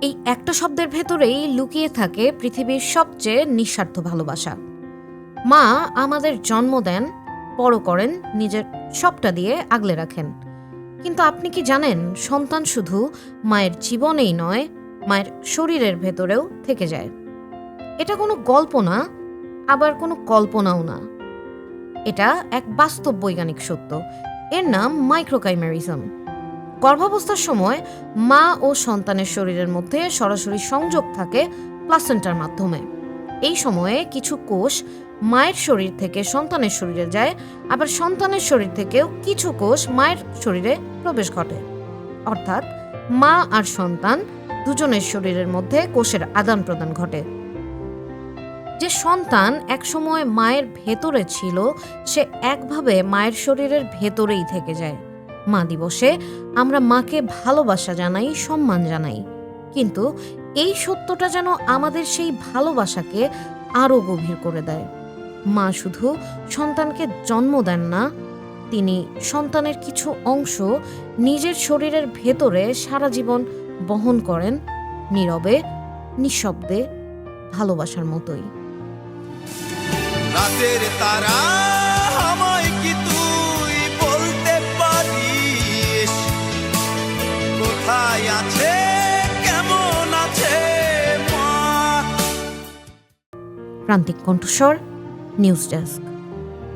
এই একটা শব্দের ভেতরেই লুকিয়ে থাকে পৃথিবীর সবচেয়ে নিঃস্বার্থ ভালোবাসা। মা আমাদের জন্ম দেন, বড় করেন, নিজের সবটা দিয়ে আগলে রাখেন। কিন্তু আপনি কি জানেন, সন্তান শুধু মায়ের জীবনেই নয়, মায়ের শরীরের ভেতরেও থেকে যায়। এটা কোনো গল্প না, আবার কোনো কল্পনাও না। এটা এক বাস্তব বৈজ্ঞানিক সত্য। এর নাম মাইক্রোকাইমেরিজম। গর্ভাবস্থার সময় মা ও সন্তানের শরীরের মধ্যে সরাসরি সংযোগ থাকে প্লাসেন্টার মাধ্যমে। এই সময়ে কিছু কোষ মায়ের শরীর থেকে সন্তানের শরীরে যায়, আবার সন্তানের শরীর থেকেও কিছু কোষ মায়ের শরীরে প্রবেশ ঘটে। অর্থাৎ মা আর সন্তান দুজনের শরীরের মধ্যে কোষের আদান প্রদান ঘটে। যে সন্তান একসময় মায়ের ভেতরে ছিল, সে একভাবে মায়ের শরীরের ভেতরেই থেকে যায়। মা দিবসে আমরা মাকে ভালোবাসা জানাই, সম্মান জানাই, কিন্তু এই সত্যটা যেন আমাদের সেই ভালোবাসাকে আরও গভীর করে দেয়। মা শুধু সন্তানকে জন্ম দেন না, তিনি সন্তানের কিছু অংশ নিজের শরীরের ভেতরে সারা জীবন বহন করেন, নীরবে, নিঃশব্দে, ভালোবাসার মতোই। রাতের তারা আমায় কি তুই বলতে পারিস, কোথায় আছে, কেমন আছে মা? প্রান্তিক কণ্ঠস্বর, নিউজ ডেস্ক।